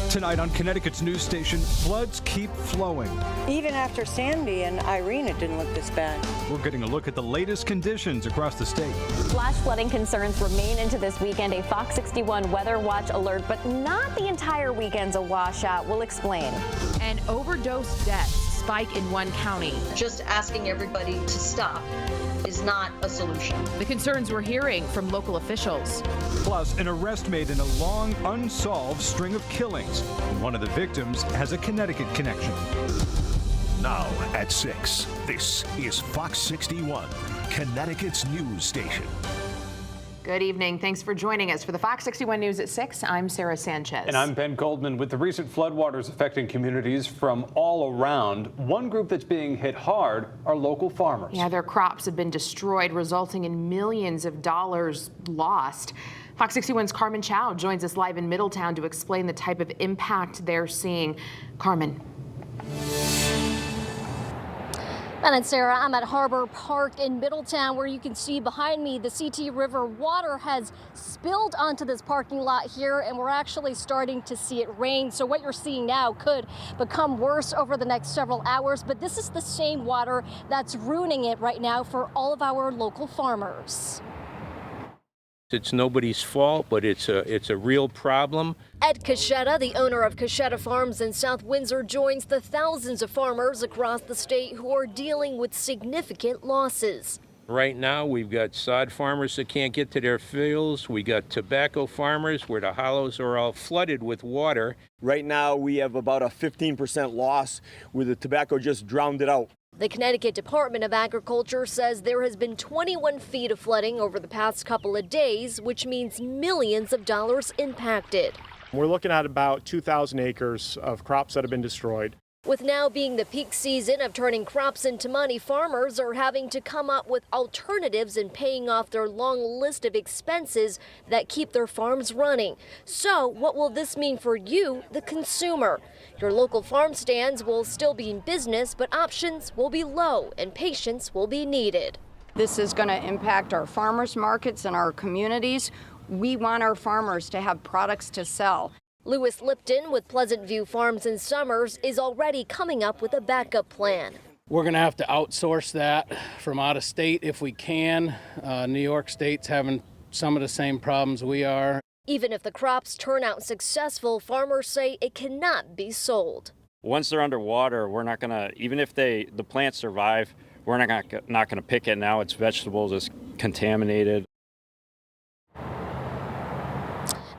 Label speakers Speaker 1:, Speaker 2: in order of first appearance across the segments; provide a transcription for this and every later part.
Speaker 1: Tonight on Connecticut's news station, floods keep flowing.
Speaker 2: Even after Sandy and Irene, it didn't look this bad.
Speaker 1: We're getting a look at the latest conditions across the state.
Speaker 3: Flash flooding concerns remain into this weekend. A Fox 61 weather watch alert, but not the entire weekend's a washout. We'll explain.
Speaker 4: An overdose death spike in one county.
Speaker 5: Just asking everybody to stop is not a solution.
Speaker 4: The concerns we're hearing from local officials.
Speaker 1: Plus, an arrest made in a long, unsolved string of killings. And one of the victims has a Connecticut connection.
Speaker 6: Now at 6, this is Fox 61, Connecticut's news station.
Speaker 4: Good evening. Thanks for joining us for the Fox 61 News at 6. I'm Sarah Sanchez.
Speaker 7: And I'm Ben Goldman. With the recent floodwaters affecting communities from all around, one group that's being hit hard are local farmers.
Speaker 4: Yeah, their crops have been destroyed, resulting in millions of dollars lost. Fox 61's Carmen Chow joins us live in Middletown to explain the type of impact they're seeing. Carmen.
Speaker 8: And Sarah, I'm at Harbor Park in Middletown, where you can see behind me the CT River water has spilled onto this parking lot here, and we're actually starting to see it rain. So what you're seeing now could become worse over the next several hours, but this is the same water that's ruining it right now for all of our local farmers.
Speaker 9: It's nobody's fault, but it's a real problem.
Speaker 8: Ed Cachetta, the owner of Cachetta Farms in South Windsor, joins the thousands of farmers across the state who are dealing with significant losses.
Speaker 9: Right now, we've got sod farmers that can't get to their fields. We got tobacco farmers where the hollows are all flooded with water.
Speaker 10: Right now, we have about a 15% loss where the tobacco just drowned it out.
Speaker 8: The Connecticut Department of Agriculture says there has been 21 feet of flooding over the past couple of days, which means millions of dollars impacted.
Speaker 11: We're looking at about 2,000 acres of crops that have been destroyed.
Speaker 8: With now being the peak season of turning crops into money, farmers are having to come up with alternatives in paying off their long list of expenses that keep their farms running. So what will this mean for you, the consumer? Your local farm stands will still be in business, but options will be low and patience will be needed.
Speaker 12: This is going to impact our farmers markets and our communities. We want our farmers to have products to sell.
Speaker 8: Lewis Lipton with Pleasant View Farms and Summers is already coming up with a backup plan.
Speaker 13: We're going to have to outsource that from out of state if we can. New York State's having some of the same problems we are.
Speaker 8: Even if the crops turn out successful, farmers say it cannot be sold.
Speaker 14: Once they're underwater, we're not going to, even if the plants survive, we're not going to pick it now. It's vegetables, it's contaminated.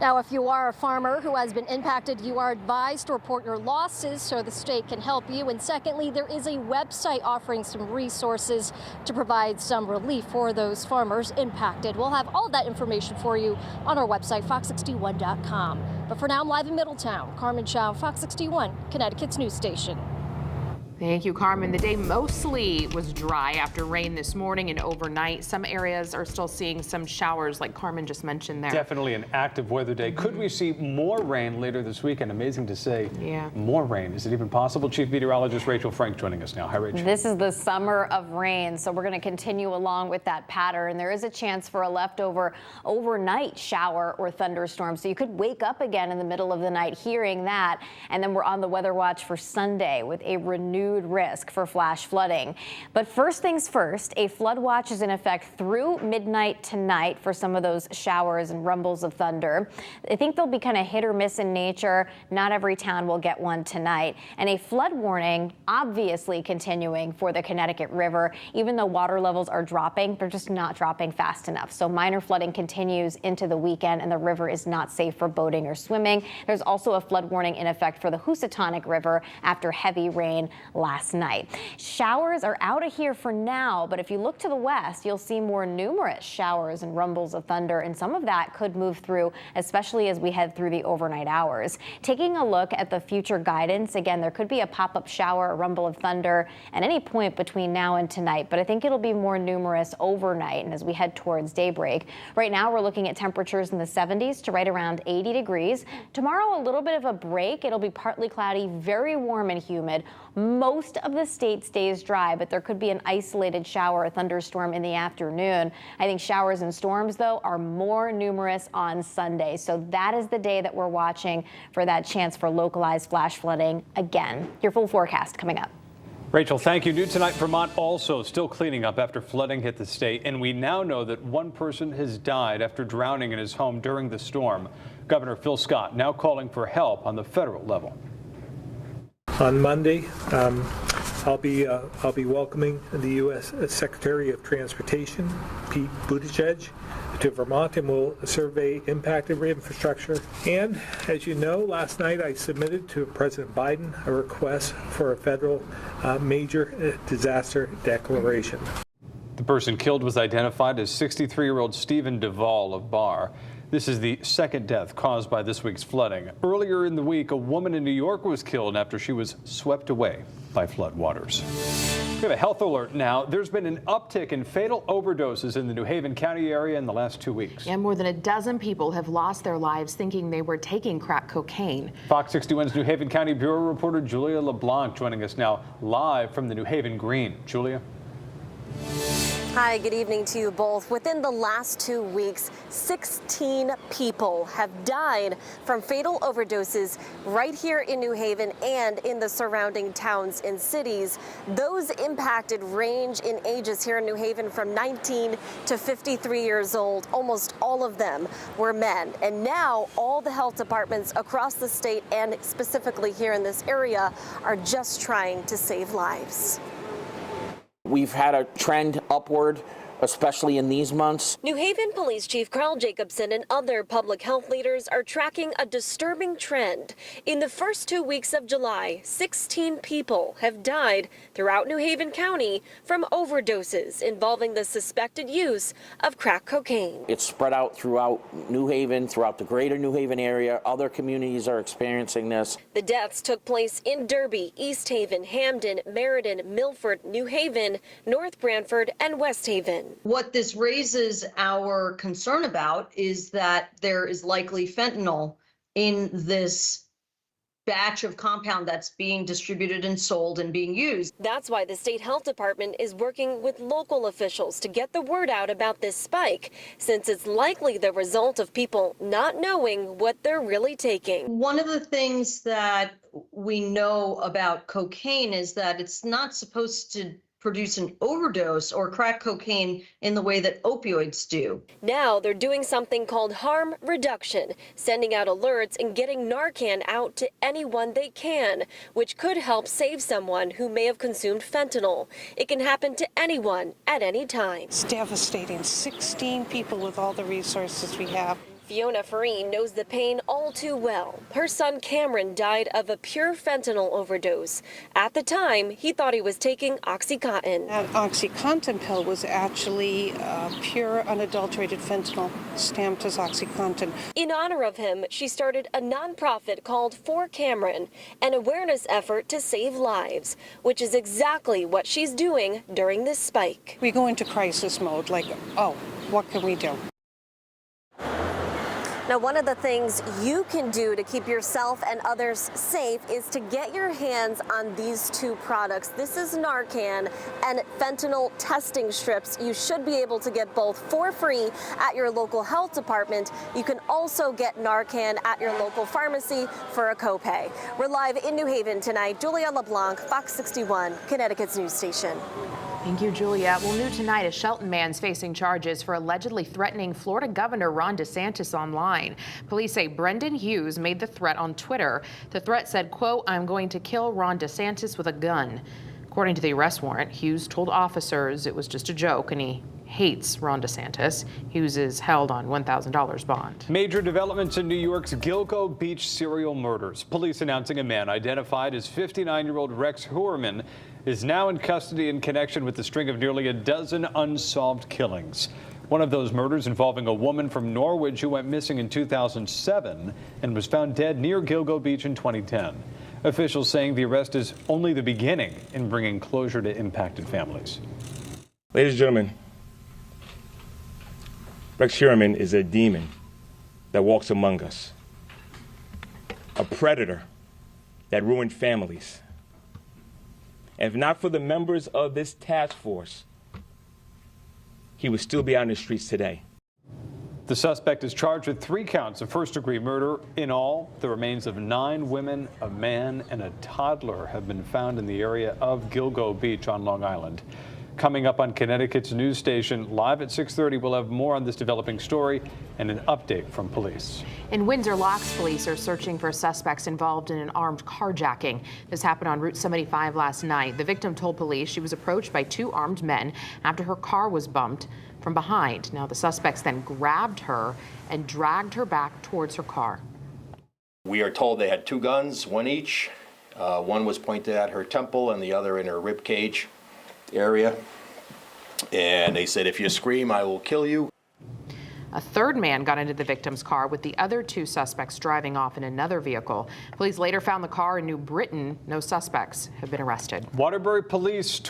Speaker 8: Now, if you are a farmer who has been impacted, you are advised to report your losses so the state can help you. And secondly, there is a website offering some resources to provide some relief for those farmers impacted. We'll have all of that information for you on our website, fox61.com. But for now, I'm live in Middletown. Carmen Chow, Fox 61, Connecticut's news station.
Speaker 4: Thank you, Carmen. The day mostly was dry after rain this morning and overnight. Some areas are still seeing some showers like Carmen just mentioned there.
Speaker 7: Definitely an active weather day. Could we see more rain later this weekend? Amazing to say.
Speaker 4: Yeah.
Speaker 7: More rain. Is it even possible? Chief Meteorologist Rachel Frank joining us now. Hi, Rachel.
Speaker 3: This is the summer of rain, so we're going to continue along with that pattern. There is a chance for a leftover overnight shower or thunderstorm, so you could wake up again in the middle of the night hearing that. And then we're on the weather watch for Sunday with a renewed risk for flash flooding. But first things first, a flood watch is in effect through midnight tonight for some of those showers and rumbles of thunder. I think they'll be kind of hit or miss in nature. Not every town will get one tonight. And a flood warning obviously continuing for the Connecticut River. Even though water levels are dropping, they're just not dropping fast enough. So minor flooding continues into the weekend and the river is not safe for boating or swimming. There's also a flood warning in effect for the Housatonic River after heavy rain last night. Showers are out of here for now, but if you look to the west, you'll see more numerous showers and rumbles of thunder, and some of that could move through, especially as we head through the overnight hours. Taking a look at the future guidance, again, there could be a pop-up shower, a rumble of thunder at any point between now and tonight, but I think it'll be more numerous overnight and as we head towards daybreak. Right now, we're looking at temperatures in the 70s to right around 80 degrees. Tomorrow, a little bit of a break. It'll be partly cloudy, very warm and humid. Most Most of the state stays dry, but there could be an isolated shower or thunderstorm in the afternoon. I think showers and storms, though, are more numerous on Sunday. So that is the day that we're watching for that chance for localized flash flooding again. Your full forecast coming up.
Speaker 7: Rachel, thank you. New tonight, Vermont also still cleaning up after flooding hit the state. And we now know that one person has died after drowning in his home during the storm. Governor Phil Scott now calling for help on the federal level.
Speaker 15: On Monday, I'll be welcoming the U.S. Secretary of Transportation, Pete Buttigieg, to Vermont, and we'll survey impacted infrastructure. And as you know, last night I submitted to President Biden a request for a federal major disaster declaration.
Speaker 7: The person killed was identified as 63-year-old Stephen Duvall of Barr. This is the second death caused by this week's flooding. Earlier in the week, a woman in New York was killed after she was swept away by floodwaters. We have a health alert now. There's been an uptick in fatal overdoses in the New Haven County area in the last 2 weeks.
Speaker 4: And more than a dozen people have lost their lives thinking they were taking crack cocaine.
Speaker 7: Fox 61's New Haven County Bureau reporter Julia LeBlanc joining us now live from the New Haven Green. Julia?
Speaker 16: Hi, good evening to you both. Within the last 2 weeks, 16 people have died from fatal overdoses right here in New Haven and in the surrounding towns and cities. Those impacted range in ages here in New Haven from 19 to 53 years old. Almost all of them were men. And now all the health departments across the state and specifically here in this area are just trying to save lives.
Speaker 17: We've had a trend upward, especially in these months.
Speaker 16: New Haven Police Chief Carl Jacobson and other public health leaders are tracking a disturbing trend. In the first 2 weeks of July, 16 people have died throughout New Haven County from overdoses involving the suspected use of crack cocaine.
Speaker 17: It's spread out throughout New Haven, throughout the greater New Haven area. Other communities are experiencing this.
Speaker 16: The deaths took place in Derby, East Haven, Hamden, Meriden, Milford, New Haven, North Branford, and West Haven.
Speaker 5: What this raises our concern about is that there is likely fentanyl in this batch of compound that's being distributed and sold and being used.
Speaker 16: That's why the state health department is working with local officials to get the word out about this spike, since it's likely the result of people not knowing what they're really taking.
Speaker 5: One of the things that we know about cocaine is that it's not supposed to produce an overdose or crack cocaine in the way that opioids do.
Speaker 16: Now they're doing something called harm reduction, sending out alerts and getting Narcan out to anyone they can, which could help save someone who may have consumed fentanyl. It can happen to anyone at any time.
Speaker 2: It's devastating. 16 people with all the resources we have.
Speaker 16: Fiona Farine knows the pain all too well. Her son Cameron died of a pure fentanyl overdose. At the time, he thought he was taking OxyContin.
Speaker 2: That OxyContin pill was actually pure unadulterated fentanyl, stamped as OxyContin.
Speaker 16: In honor of him, she started a nonprofit called For Cameron, an awareness effort to save lives, which is exactly what she's doing during this spike.
Speaker 2: We go into crisis mode, like, oh, what can we do?
Speaker 16: Now, one of the things you can do to keep yourself and others safe is to get your hands on these two products. This is Narcan and fentanyl testing strips. You should be able to get both for free at your local health department. You can also get Narcan at your local pharmacy for a copay. We're live in New Haven tonight. Julia LeBlanc, Fox 61, Connecticut's news station.
Speaker 4: Thank you, Julia. Well, new tonight, a Shelton man's facing charges for allegedly threatening Florida Governor Ron DeSantis online. Police say Brendan Hughes made the threat on Twitter. The threat said, quote, "I'm going to kill Ron DeSantis with a gun." According to the arrest warrant, Hughes told officers it was just a joke and he hates Ron DeSantis. Hughes is held on $1,000 bond.
Speaker 7: Major developments in New York's Gilgo Beach serial murders. Police announcing a man identified as 59-year-old Rex Heuermann is now in custody in connection with the string of nearly a dozen unsolved killings. One of those murders involving a woman from Norwich who went missing in 2007 and was found dead near Gilgo Beach in 2010. Officials saying the arrest is only the beginning in bringing closure to impacted families.
Speaker 18: Ladies and gentlemen, Rex Heuermann is a demon that walks among us, a predator that ruined families. If not for the members of this task force, he would still be out in the streets today.
Speaker 7: The suspect is charged with 3 counts of first-degree murder. In all, the remains of 9 women, a man, and a toddler have been found in the area of Gilgo Beach on Long Island. Coming up on Connecticut's news station, live at 6:30, we'll have more on this developing story and an update from police.
Speaker 4: In Windsor Locks, police are searching for suspects involved in an armed carjacking. This happened on Route 75 last night. The victim told police she was approached by 2 armed men after her car was bumped from behind. Now, the suspects then grabbed her and dragged her back towards her car.
Speaker 19: We are told they had 2 guns, 1 each. One was pointed at her temple and the other in her rib cage area. And they said, if you scream, I will kill you.
Speaker 4: A third man got into the victim's car with the other 2 suspects driving off in another vehicle. Police later found the car in New Britain. No suspects have been arrested.
Speaker 7: Waterbury police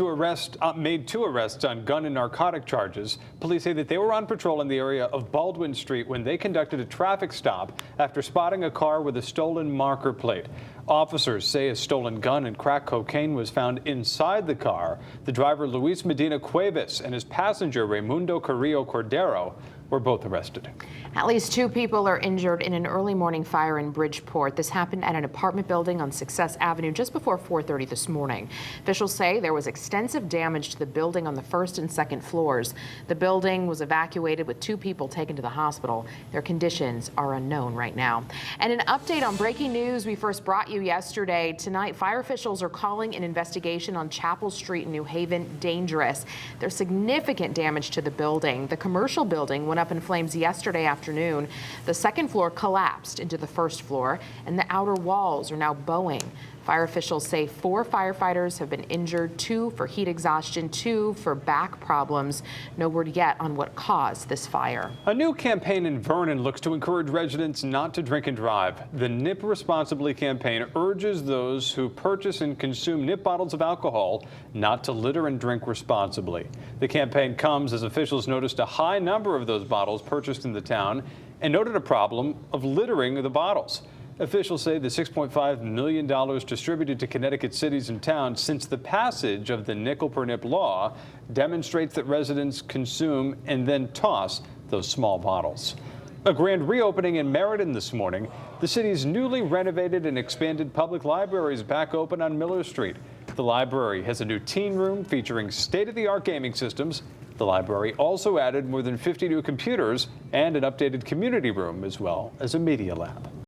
Speaker 7: made 2 arrests on gun and narcotic charges. Police say that they were on patrol in the area of Baldwin Street when they conducted a traffic stop after spotting a car with a stolen marker plate. Officers say a stolen gun and crack cocaine was found inside the car. The driver, Luis Medina Cuevas, and his passenger, Raimundo Carrillo Cordero, were both arrested.
Speaker 4: At least 2 people are injured in an early morning fire in Bridgeport. This happened at an apartment building on Success Avenue just before 4:30 this morning. Officials say there was extensive damage to the building on the 1st and 2nd floors. The building was evacuated with 2 people taken to the hospital. Their conditions are unknown right now. And an update on breaking news we first brought you yesterday. Tonight, fire officials are calling an investigation on Chapel Street in New Haven dangerous. There's significant damage to the building. The commercial building went up in flames yesterday afternoon. The 2nd floor collapsed into the 1st floor, and the outer walls are now bowing. Fire officials say 4 firefighters have been injured, 2 for heat exhaustion, 2 for back problems. No word yet on what caused this fire.
Speaker 7: A new campaign in Vernon looks to encourage residents not to drink and drive. The Nip Responsibly campaign urges those who purchase and consume nip bottles of alcohol not to litter and drink responsibly. The campaign comes as officials noticed a high number of those bottles purchased in the town and noted a problem of littering of the bottles. Officials say the $6.5 million distributed to Connecticut cities and towns since the passage of the nickel per nip law demonstrates that residents consume and then toss those small bottles. A grand reopening in Meriden this morning. The city's newly renovated and expanded public library is back open on Miller Street. The library has a new teen room featuring state-of-the-art gaming systems. The library also added more than 50 new computers and an updated community room as well as a media lab.